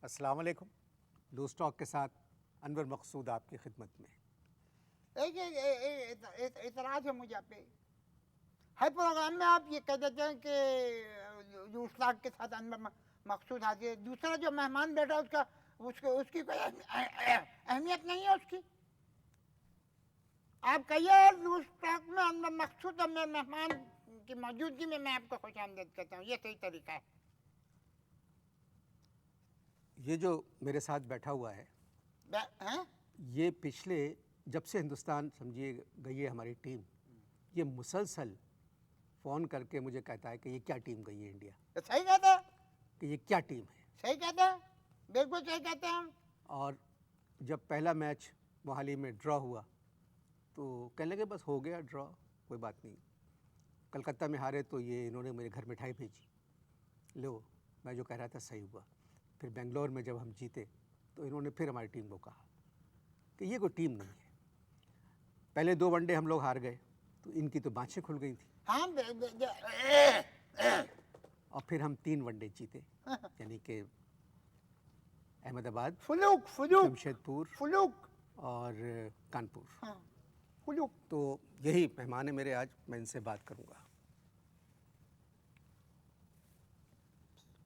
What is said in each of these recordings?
अस्सलाम वालेकुम। Loose talk के साथ अनवर मकसूद आपकी खिदमत में। एक इतराज़ है मुझे पे। हर प्रोग्राम में आप ये कह देते हैं कि लूज़ टॉक के साथ अनवर मकसूद हाजिर है। दूसरा जो मेहमान बैठा उसका उसकी कोई अहमियत नहीं है उसकी। आप कहिए लूज़ टॉक में अनवर मकसूद और मेरे मेहमान की मौजूदगी में मैं आपको खुशामदीद कहता हूँ, ये सही तरीका है। ये जो मेरे साथ बैठा हुआ है, हैं? ये पिछले जब से हिंदुस्तान समझिए गई है हमारी टीम, ये मुसलसल फ़ोन करके मुझे कहता है कि ये क्या टीम गई है इंडिया, तो सही कहते हैं, कि ये क्या टीम है। सही कहते हैं, बिल्कुल सही कहते हैं। और जब पहला मैच मोहाली में ड्रॉ हुआ तो कहने लगे बस हो गया ड्रॉ, कोई बात नहीं। कलकत्ता में हारे तो ये इन्होंने मेरे घर मिठाई भेजी, लो मैं जो कह रहा था सही हुआ। फिर बेंगलोर में जब हम जीते तो इन्होंने फिर हमारी टीम को कहा कि ये कोई टीम नहीं है। पहले 2 वनडे हम लोग हार गए तो इनकी तो बाँछें खुल गई थी, हाँ और फिर हम 3 वनडे जीते, यानी कि अहमदाबाद, फुलूक फुलूक जमशेदपुर फुलूक और कानपुर। हाँ फुलूक। तो यही मेहमान है मेरे, आज मैं इनसे बात करूंगा।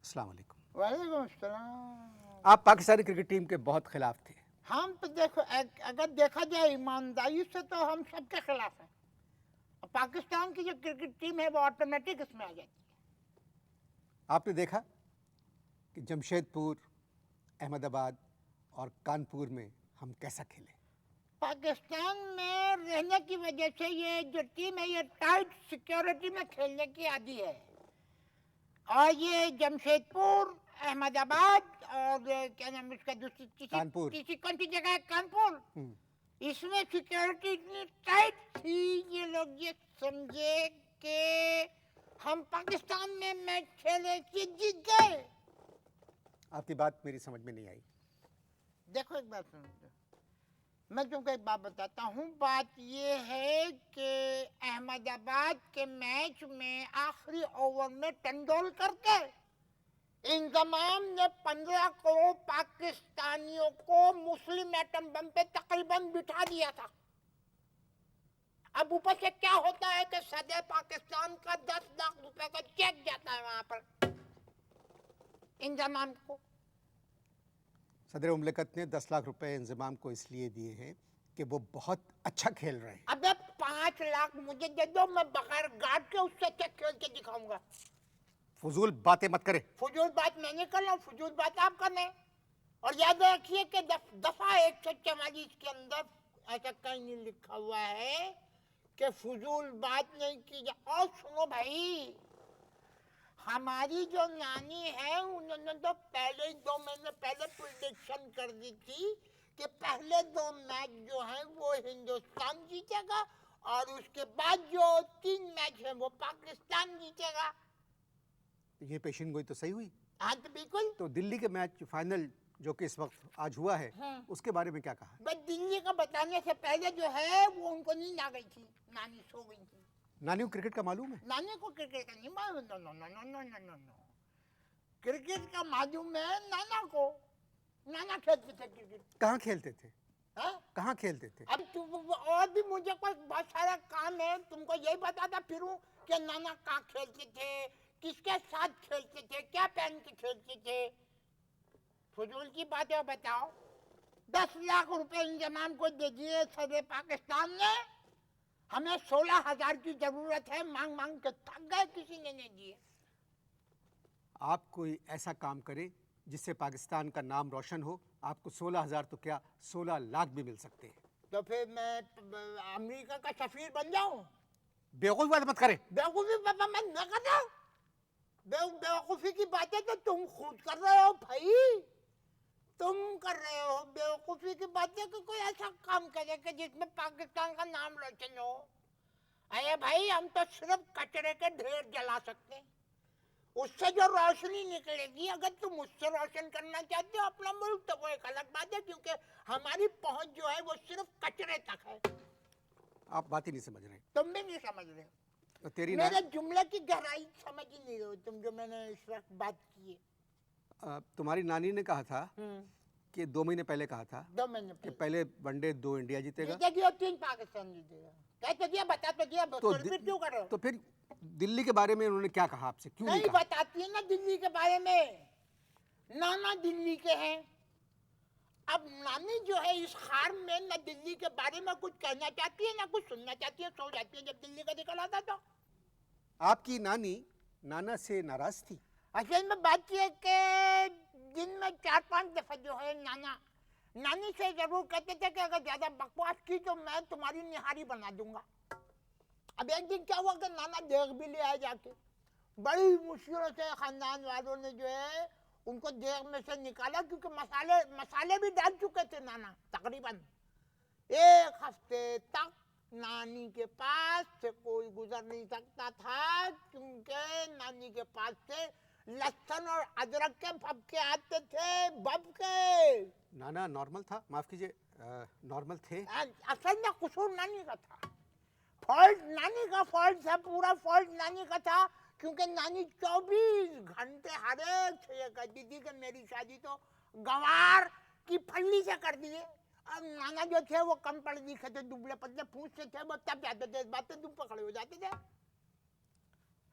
अस्सलाम वालेकुम। वालेकुम अस्सलाम। आप पाकिस्तानी क्रिकेट टीम के बहुत खिलाफ थे। हम तो देखो अगर देखा जाए ईमानदारी से तो हम सबके खिलाफ हैं। और पाकिस्तान की जो क्रिकेट टीम है वो ऑटोमेटिक इसमें आ जाती है। आपने देखा कि जमशेदपुर, अहमदाबाद और कानपुर में हम कैसा खेले। पाकिस्तान में रहने की वजह से ये जो टीम है ये टाइट सिक्योरिटी में खेलने की आदी है। और ये जमशेदपुर, अहमदाबाद और क्या नाम इसका दूसरी कानपुर। तीसरी कौन सी जगह है, कानपुर, इसमें सिक्योरिटी इतनी टाइट थी ये लोग ये समझे कि हम पाकिस्तान में मैच खेले कि जीत गए। आपकी बात मेरी समझ में नहीं आई। देखो एक बात सुनो, मैं तुमको एक बात बताता हूँ। बात ये है कि अहमदाबाद के मैच में आखिरी ओवर में तेंदुलकर के इंतजाम ने 15 करोड़ पाकिस्तानियों को मुस्लिम एटम बम पे तकरीबन बिठा दिया था। अब ऊपर से क्या होता है कि सदर पाकिस्तान का 10 लाख रुपए का चेक जाता है वहां पर इंतजाम को। सदर मुमलिकत ने 10 लाख रुपए इंजमाम को इसलिए दिए हैं कि वो बहुत अच्छा खेल रहे हैं। अबे 5 लाख मुझे दे दो, मैं बगैर गार्ड के उससे चेक खेल के दिखाऊंगा। फजूल बातें मत करे। फजूल बात मैं नहीं कर रहा हूँ, फजूल बात आप कर रहे हैं। और याद रखिए कि दफा 144 के अंदर ऐसा कहीं नहीं लिखा हुआ है कि फजूल बात नहीं की जाए। और सुनो भाई, हमारी जो नानी है उन्होंने तो पहले ही 2 महीने पहले प्रिडिक्शन कर दी थी कि पहले 2 मैच जो है वो हिंदुस्तान जीतेगा और उसके बाद जो 3 मैच है वो पाकिस्तान जीतेगा। ये पेशिन गोई तो सही हुई। हाँ तो बिल्कुल। तो दिल्ली के मैच फाइनल जो कि इस वक्त आज हुआ है, उसके बारे में क्या कहा? बस दिल्ली का बताने से पहले जो है वो उनको नींद आ गई थी, नानी सो गई थी। नानी को क्रिकेट का मालूम है? नानी को क्रिकेट का नहीं मालूम। No no no no no no no no, cricket का मालूम है नाना को। नाना खेलते थे क्रिकेट। कहाँ खेलते थे? हाँ? कहाँ खेलते थे? अब तुम और भी मुझे कोई बहुत सारा काम है, तुमको यही बताता फिरूं कि नाना कहाँ खेलते थे, किसके साथ खेलते थे, क्या पहन के खेलते थे। फजूल की बातें बताओ। 10 लाख रुपए इंतजाम को दे दिए सदर पाकिस्तान ने, हमें 16,000 की जरूरत है, मांग मांग के थक गए, किसी ने नहीं दिए। आप कोई ऐसा काम करें जिससे पाकिस्तान का नाम रोशन हो, आपको 16,000 तो क्या 16 लाख भी मिल सकते हैं। तो फिर मैं अमेरिका का सफीर बन जाऊं? बेवकूफ़ी बात मत करें। बेवकूफी पापा मैं न कर रहा हूं। बेवकूफी की बातें तो तुम खुद कर रहे हो भाई, तुम कर रहे हो बेवकूफी की बातें कि कोई ऐसा काम करे कि जिसमें पाकिस्तान का नाम रोशन हो। अरे भाई हम तो सिर्फ कचरे के ढेर जला सकते हैं, उससे जो रोशनी निकलेगी अगर तुम उससे रोशन करना चाहते हो अपना मुल्क तो वो एक अलग बात है, क्योंकि हमारी पहुंच जो है वो सिर्फ कचरे तक है। आप बात ही नहीं समझ रहे। तुम भी नहीं समझ रहे हो तो मेरे जुमले की गहराई समझ ही नहीं रहे हो तुम, जो मैंने इस वक्त बात की है। तुम्हारी नानी ने कहा था कि 2 महीने पहले कहा था 2 महीने कि पहले पहले वनडे 2 इंडिया जीतेगा। जीतेगी और 3 पाकिस्तान जीतेगा। कह तो दिया, बता तो दिया, तो रिपीट क्यों कर रहे हो? तो फिर दिल्ली के बारे में उन्होंने क्या कहा आपसे, क्यों नहीं नहीं कहा? बताती है ना दिल्ली के बारे में। नाना दिल्ली के हैं। अब नानी जो है इस खार में ना दिल्ली के बारे में कुछ कहना चाहती है ना कुछ सुनना चाहती है, सो जाती है जब दिल्ली का निकल आता तो। आपकी नानी नाना से नाराज थी? असल में बात यह है कि दिन में 4-5 दफा जो है नाना नानी से जरूर कहते थे कि अगर ज्यादा बकवास की तो मैं तुम्हारी निहारी बना दूंगा। अब एक दिन क्या हुआ कि नाना देख भी ले आए जाके। बड़ी मुश्किलों से खानदान वालों ने जो है उनको देख में से निकाला, क्योंकि मसाले भी डाल चुके थे नाना। तकरीबन 1 हफ्ते तक नानी के पास से कोई गुजर नहीं सकता था, क्योंकि नानी के पास से लहसुन और अदरक के फबके आते थे, बब के। नाना नॉर्मल था, माफ कीजिए, नॉर्मल थे? असल में कसूर नानी का था, फॉल्ट नानी का फॉल्ट था, पूरा फॉल्ट नानी का था। क्योंकि नानी 24 घंटे हर एक से ये कहती थी कि मेरी शादी तो गंवार की फल्ली से कर दिए। अब नाना जो थे वो कम पढ़े लिखे थे, दुबले पतले पूछ से थे, वो तब जाते थे, इस बात पे तुम पकड़े हो जाते थे।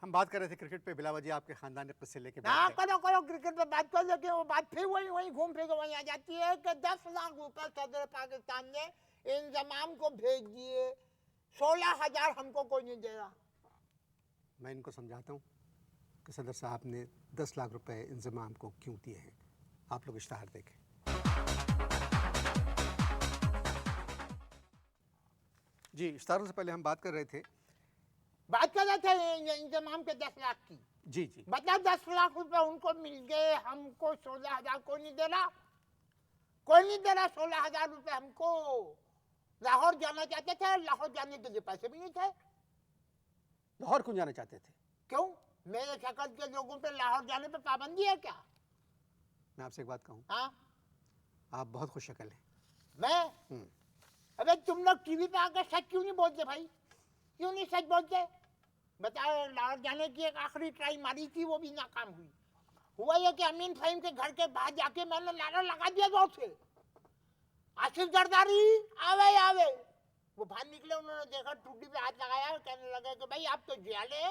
हम बात कर रहे थे क्रिकेट पे, बिला वजह आपके खानदान ने किससे लेके हाँ, बैठ गए। करो क्रिकेट पे बात कर, लेकिन वो बात फिर वही घूम फिर के वही आ जाती है कि 10 लाख रुपए सदर पाकिस्तान ने इंजमाम को भेज दिए, 16,000 हमको कोई नहीं दे रहा। मैं इनको समझाता हूँ कि सदर साहब ने 10 लाख रुपए इंजमाम को क्यों दिए हैं। आप लोग इश्तहार देखें। जी, इश्तहारों से पहले हम बात कर रहे थे। बात कर रहे थे इंजमाम के 10 लाख की। जी जी, बता 10 लाख रुपए उनको मिल गए, हमको 16,000 कोई नहीं दे रहा, कोई नहीं दे रहा 16,000 रुपए हमको। लाहौर जाना चाहते थे, लाहौर जाने के लिए पैसे भी नहीं थे। लाहौर क्यों जाना चाहते थे? क्यों? मेरे शक्ल के लोगों पे लाहौर जाने पे पाबंदी है क्या? मैं आपसे एक बात कहूँ, हाँ, आप बहुत खुश शक्ल हैं। मैं अबे तुम लोग टीवी पे आकर सच क्यों नहीं बोलते भाई? क्यों नहीं सच बोलते? बताओ, लाहौर जाने की एक आखिरी ट्राई मारी थी, वो भी नाकाम हुई। हुआ ये कि अमीन फहीम के घर के बाहर जाके मैंने नारा लगा दिया जोर से, आसिफ जरदारी आवे आवे। वो बाहर निकले, उन्होंने देखा, टूटी पे हाथ लगाया, कहने लगे कि भाई आप तो जियाले,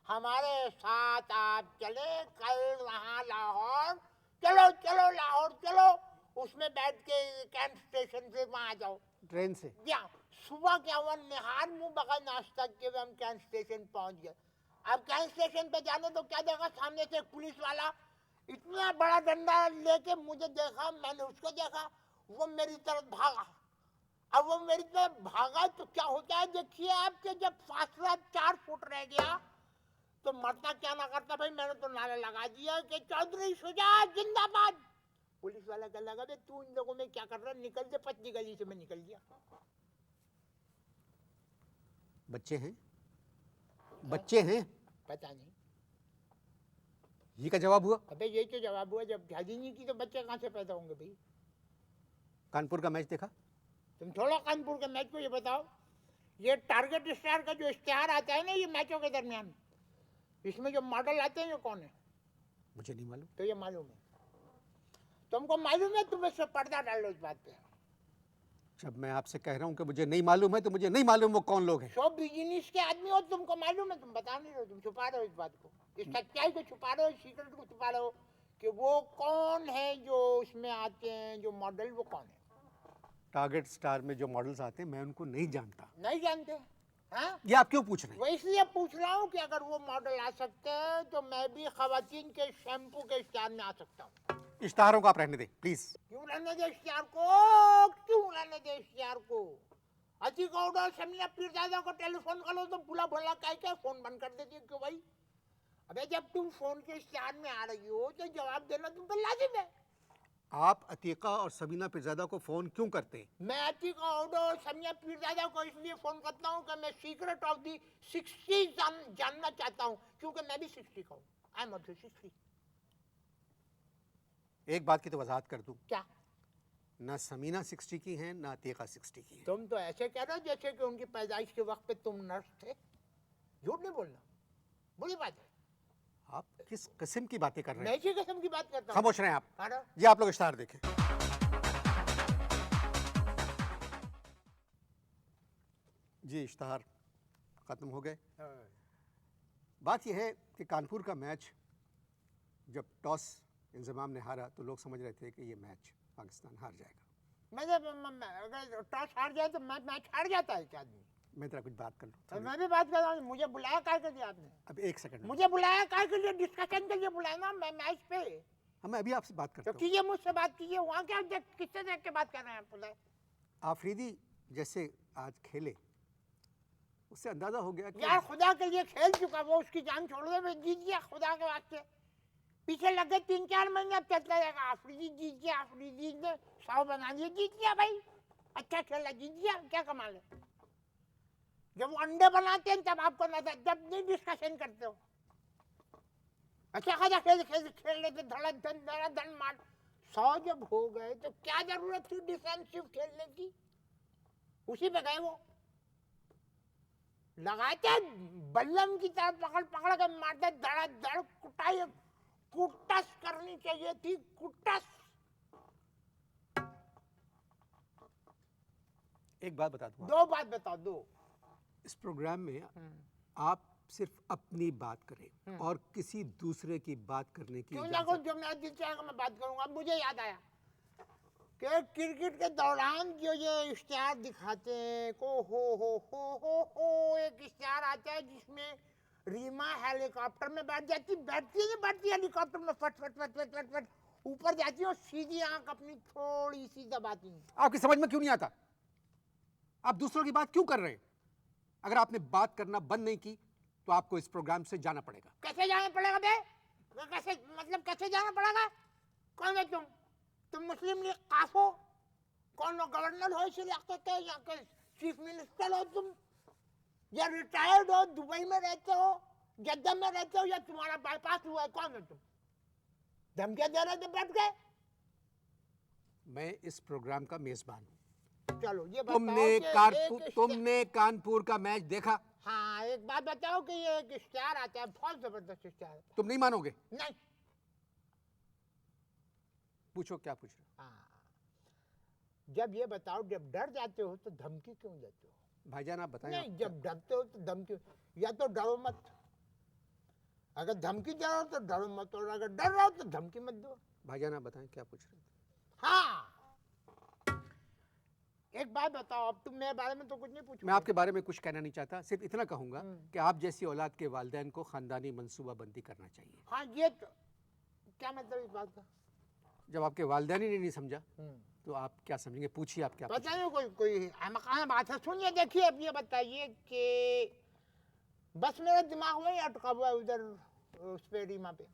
हमारे साथ आप चले कल वहाँ लाहौर, चलो चलो लाहौर चलो, उसमें बैठ के कैंप स्टेशन से वहाँ जाओ ट्रेन से? क्या। सुबह क्या हुआ, निहार मुंह बगैर नाश्ता किए हम कैंप स्टेशन पहुंच गए। अब कैंप स्टेशन पे जाने तो क्या देखा, सामने से एक पुलिस वाला इतना बड़ा डंडा लेके मुझे देखा, मैंने उसको देखा, वो मेरी तरफ भागा। अब वो मेरी तरफ भागा तो क्या होता है देखिए आपके, जब फासला 4 फुट रह गया तो मरता क्या ना करता भाई। मैंने तो नारा लगा दिया कि चौधरी शुजात जिंदाबाद। पुलिस वाला कहने लगा, तू इन लोगों में क्या कर रहा है, निकल दे पतली गली से। मैं निकल गया। बच्चे हैं, बच्चे हैं, पता नहीं। ये क्या जवाब हुआ? अबे यही तो जवाब हुआ, जब शादी नहीं की तो बच्चे कहाँ से पैदा होंगे भाई? कानपुर का मैच देखा? तुम थोड़ा कानपुर के मैच को ये बताओ, ये टारगेट स्टार का जो इश्तेहार आता है ना ये मैचों के दरमियान, इसमें जो मॉडल आते हैं ये कौन है? मुझे नहीं मालूम। तो ये मालूम है, तुमको मालूम है, तुम इससे पर्दा डाल लो इस बात पे। जब मैं आपसे कह रहा हूँ कि मुझे नहीं मालूम है तो मुझे नहीं मालूम वो कौन लोग हैं। शो बिजनेस के आदमी हो, तुमको मालूम है, तुम बता नहीं रहे हो, तुम छुपा रहे हो इस बात को, इस सच्चाई को छुपा रहे हो, सीक्रेट को छुपा रहे हो कि वो कौन है जो उसमें आते हैं, जो मॉडल, वो कौन है? टारगेट स्टार में जो मॉडल्स आते हैं मैं उनको नहीं जानता। नहीं जानते? हाँ, ये आप क्यों पूछ रहे हैं? वो इसलिए पूछ रहा हूँ कि अगर वो मॉडल आ सकते हैं तो मैं भी खवातीन के शैम्पू के इश्तेहार में आ सकता हूँ। इश्तहारों को आप रहने दें प्लीज। क्यों रहने दे इश्तेहार को? क्यों रहने दे इश्तेहार को? अजी को ऑर्डर समीना पीरजादा को टेलीफोन कर लो तो बुला भला कह के फोन बंद कर देती है। क्यों भाई? अबे जब तुम फोन के इश्तेहार में आ रही हो तो जवाब देना तुम पर लाजिम है। आप अतीका और सबीना पीरजादा को फोन क्यों करते हैं? मैं अतीका ऑर्डर समीना पीरजादा को इसलिए फोन करता हूँ कि मैं सीक्रेट ऑफ दी 60 जानना चाहता हूँ, क्योंकि मैं भी 60 का हूँ। I am also 60। एक बात की तो वजाहत कर दूं, क्या? ना समीना 60 की हैं ना अतीका 60 की है। तुम तो ऐसे कह रहे हो जैसे कि उनकी पैदाइश के वक्त पे तुम नर्स थे। झूठ नहीं बोलना, बुरी बात है। आप किस किस्म की बातें कर रहे मैं हैं? इसी किस्म की बात करता हूँ। खामोश रहें आप। अरे, ये आप लोग इश्ताहार देखें। जी इश्ताहार ख़त्म हो गए। बात यह है कि कानपुर का मैच जब टॉस इंजमाम ने हारा तो लोग समझ रहे थे कि ये मैच पाकिस्तान हार जाएगा। अगर टॉस हार जाए तो मैच हार जाता है क्या आदमी? मैं तेरा कुछ बात कर और लूँ। मैं भी बात कर रहा हूँ, मुझे बुलाया काय के लिए आपने? अब एक सेकंड में। मुझे बुलाया काय के लिए? डिस्कशन के लिए बुलाया ना, मैं मैच पे। हाँ मैं अभी आपसे बात तो करता हूँ। कीजिए, मुझसे बात कीजिए। वहाँ क्या किससे देख के बात कर रहे हैं आप? बुलाए आफरीदी जैसे आज खेले उससे अंदाजा हो गया कि यार, खुदा के लिए खेल चुका वो, उसकी जान छोड़ दे, जीत गया खुदा के वास्ते। पीछे लगे 3-4 महीने, अब चलता रहेगा। आफरीदी जीत गया, आफरीदी ने 100 बना दिया, जीत गया भाई। अच्छा खेला, जीत गया, क्या कमाल है? जब वो अंडे बनाते हैं तब आपको नजर, जब नहीं डिस्कशन करते हो। अच्छा खासा खेल लेते, धड़ाधड़ मार। 100 जब हो गए तो क्या जरूरत थी डिफेंसिव खेलने की? उसी पे गए वो। लगाते बल्लम की तरह पकड़ पकड़ के मारते, धड़ाधड़ कुटाई, कुटस करनी चाहिए थी, कुटस। एक बात बता दूं, 2 बात बताओ, 2। इस प्रोग्राम में आप सिर्फ अपनी बात करें और किसी दूसरे की बात करने की क्यों ना इजाजत। करूं, जो मैं दिल चाहेगा मैं बात करूंगा। अब मुझे याद आया कि क्रिकेट के दौरान जो ये इश्तिहार दिखाते हैं को हो, एक इश्तिहार आता है जिसमें रीमा हेलीकॉप्टर में बैठती हेलीकॉप्टर में, फट फट फट फट फट फट ऊपर जाती है और सीधी आंख अपनी थोड़ी सी दबाती है। आपकी समझ में क्यों नहीं आता? आप दूसरों की बात क्यों कर रहे हैं? अगर आपने बात करना बंद नहीं की तो आपको इस प्रोग्राम से जाना पड़ेगा। कैसे जाना पड़ेगा बे? कैसे, मतलब कैसे जाना पड़ेगा? कौन है तुम? तुम मुस्लिम लीग काफ हो? कौन हो? गवर्नर हो इस इलाके के, या के चीफ मिनिस्टर हो तुम, या रिटायर्ड हो, दुबई में रहते हो, जद्दा में रहते हो, या तुम्हारा बाईपास हुआ है? कौन है तुम? धमकियां दे रहे थे बैठ के। मैं इस प्रोग्राम का मेजबान हूं। चलो ये बताओ तुमने कानपुर का मैच देखा? हाँ, एक बात बताओ कि ये एक इश्तिहार आता है, बहुत जबरदस्त इश्तिहार आता तुम नहीं मानोगे। है। नहीं। पूछो क्या पूछ रहे हो। हाँ, जब ये बताओ, जब डर जाते हो तो धमकी क्यों देते हो? भाईजान आप बताएं। नहीं, जब डरते हो तो धमकी, या तो डरो मत। अगर धमकी दे रहे हो तो डरो मत, और अगर डर रहे हो तो धमकी मत दो। भाईजान आप बताएं क्या पूछ रहे थे। हाँ, एक बात बताओ, अब तुम मेरे बारे में तो कुछ नहीं पूछो। मैं आपके बारे में कुछ कहना नहीं चाहता, सिर्फ इतना कहूंगा कि आप जैसी औलाद के वालिदैन को खानदानी मंसूबाबंदी करना चाहिए। हाँ, ये तो क्या मतलब इस बात का? जब आपके वालिदैन ही नहीं समझा तो आप क्या समझेंगे? पूछिए आप क्या पता नहीं, कोई अहमकाना बात है। सुनिए, देखिए, अब ये बताइए कि बस मेरे दिमाग में ही अटका हुआ है उधर उस पे, रीमा पे।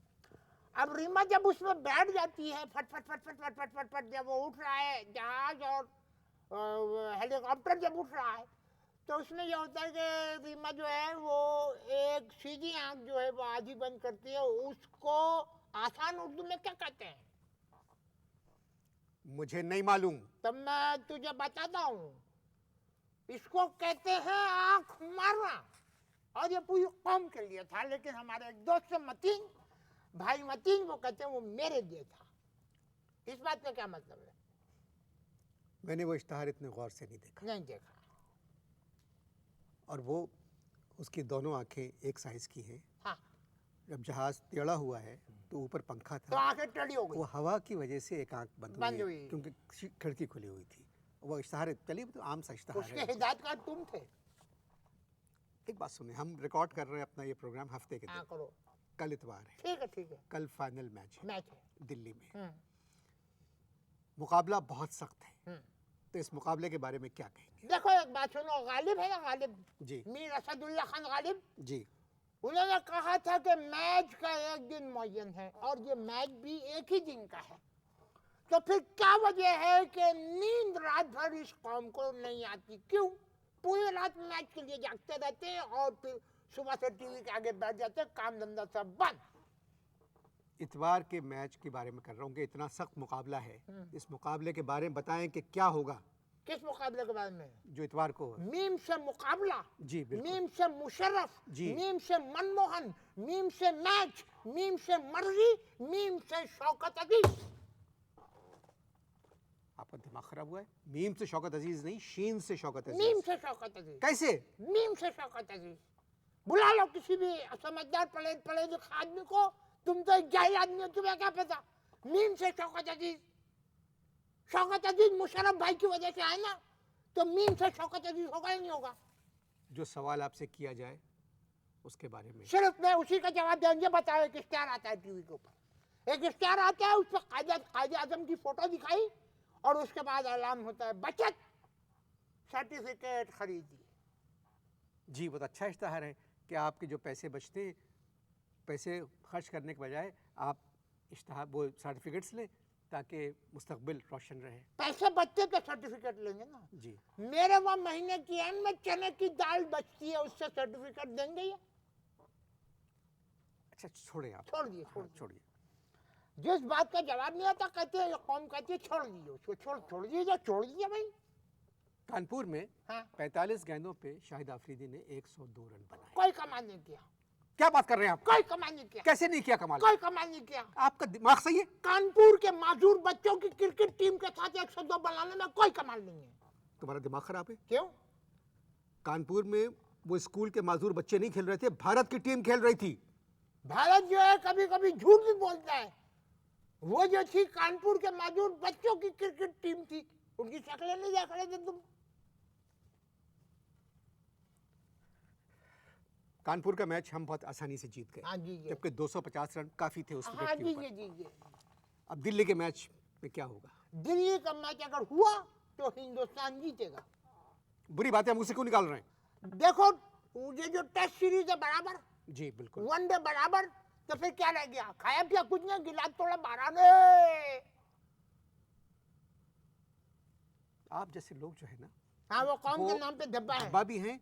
अब रीमा जब उसमें बैठ जाती है, फट फट फट फट फट फट फट फट, जब वो उठ रहा है जहाज और हेलीकॉप्टर जब उठ रहा है, तो उसमें यह होता है कि रीमा जो है वो एक सीधी आंख जो है वो आधी बंद करती है। उसको आसान उर्दू में क्या कहते हैं? मुझे नहीं मालूम। तब मैं तुझे बताता हूँ। इसको कहते हैं आंख मारना। और ये पूरी कौम के लिए था, लेकिन हमारे एक दोस्त मतीन, भाई मतीन, वो कहते हैं वो मेरे लिए था। इस बात का क्या मतलब है? मैंने वो इश्तहार इतने गौर से नहीं देखा। नहीं देखा। और वो उसकी दोनों आंखें एक साइज की हैं। हाँ, जब जहाज टेढ़ा हुआ है तो ऊपर पंखा तो था, आंखें टेढ़ी हो वो गई। हवा की वजह से एक आंख बंद बंद हुई हुई। क्योंकि खिड़की खुली हुई थी। वो इश्तहार चलिए तो आम सा इश्तहार उसके है। हिदायतकार तुम थे। एक बात सुनिए, हम रिकॉर्ड कर रहे हैं अपना ये प्रोग्राम हफ्ते के हाँ, दिन। करो। कल इतवार है, ठीक है, ठीक है। कल फाइनल मैच है मैच है। दिल्ली में। मुकाबला बहुत सख्त है, तो इस मुकाबले के बारे में क्या कहेंगे? देखो, एक बात सुनो, गालिब है ना, गालिब जी मीर असदुल्ला खान गालिब, जी। उन्होंने कहा था कि मैच का एक दिन मुअय्यन है, और ये मैच भी एक ही दिन का है। तो फिर क्या वजह है कि नींद रात भर इस कौम को नहीं आती? क्यों? पूरी रात मैच के लिए जागते रहते हैं और फिर सुबह से टीवी के आगे बैठ जाते हैं, काम धंधा सब बंद। इतवार के मैच के बारे में कर रहा हूँ कि इतना सख्त मुकाबला है। इस मुकाबले के बारे में बताएं कि क्या होगा। किस मुकाबले के बारे में? जो इतवार को है। मीम से मुकाबला, जी बिल्कुल। मीम से मुशर्रफ, जी। मीम से मनमोहन, मीम से मैच, मीम से मर्जी, मीम से शौकत अजीज। आपका दिमाग खराब हुआ है? मीम से शौकत अजीज नहीं, शीन से शौकत अजीज। मीम से शौकत अजीज। कैसे? मीम से शौकत अजीज। बुला लो किसी भी समझदार पढ़े लिखे आदमी को, तुम तो एक जाहिल आदमी हो, तुम्हें क्या पता? मीम से शौकत अजीज। शौकत अजीज मुशर्रफ भाई की वजह से आए ना, तो मीम से शौकत अजीज होगा ही नहीं होगा। जो सवाल आपसे किया जाए उसके बारे में सिर्फ मैं उसी का जवाब देंगे। बताओ, एक इश्तेहार आता है टीवी के ऊपर, एक इश्तेहार आता है, उस पर कायदे आजम की फोटो दिखाई और उसके बाद ऐलान होता है बचत सर्टिफिकेट खरीदिए। जी बहुत अच्छा इश्तेहार है कि आपके जो पैसे बचते हैं, पैसे खर्च करने के बजाय आप इश्तेहार वो सर्टिफिकेट्स लें ताकि मुस्तकबिल रोशन रहे। पैसे बचते तो सर्टिफिकेट लेंगे ना जी। मेरे वहाँ महीने की एंड में चने की दाल बचती है, उससे सर्टिफिकेट देंगे ये? अच्छा छोड़े आप, छोड़ दिए, छोड़िए। जिस बात का जवाब नहीं आता कहते हैं, ये कौम कहती है छोड़ दीजिए उसको, छोड़ दीजिए भाई। कानपुर में हाँ। 45 गेंदों पे शाहिद आफरीदी ने 102 रन बनाए। कोई कमाल नहीं किया। क्या बात कर रहे हैं आप? कोई कमाल नहीं किया। कैसे नहीं किया कमाल? कोई कमाल नहीं किया। आपका दिमाग सही है? कानपुर के माजूर बच्चों की क्रिकेट टीम के साथ 102 बनाने में कोई कमाल नहीं है। तुम्हारा दिमाग खराब है? क्यों? कानपुर में वो स्कूल के माजूर बच्चे नहीं खेल रहे थे, भारत की टीम खेल रही थी। भारत जो है कभी कभी झूठ भी बोलता है। वो जो थी कानपुर के माजूर बच्चों की क्रिकेट टीम थी, उनकी शक्लें नहीं देख रहे थे तुम? कानपुर का मैच हम बहुत आसानी से जीत गए। हाँ जी जी। जबकि 250 रन काफी थे उस हाँ विकेट के जी ऊपर। जी जी। अब दिल्ली के मैच में क्या होगा? दिल्ली का मैच अगर हुआ तो हिंदुस्तान जीतेगा। बुरी बात है, हम उसे क्यों निकाल रहे हैं? देखो, ये जो टेस्ट सीरीज है बराबर, जी बिल्कुल। वनडे बराबर, तो फिर क्या रह गया? खाया पिया कुछ नहीं, गिलास तोड़ा 12 ने। आप जैसे लोग जो है ना, हाँ, वो कौम के नाम पे धब्बा है। धब्बा भी हैं।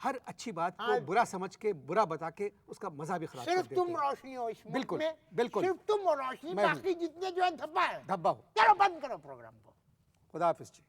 हर अच्छी बात को हाँ। बुरा समझ के, बुरा बता के उसका मजा भी खराब कर सिर्फ देते तुम हैं। रोशनी हो इस मुल्क बिल्कुल, में। बिल्कुल। सिर्फ तुम हो रोशनी, मैं हूँ। बाकी जितने जो है धब्बा है। धब्बा हो। चलो बंद करो प्रोग्राम को। खुदा हाफिज जी।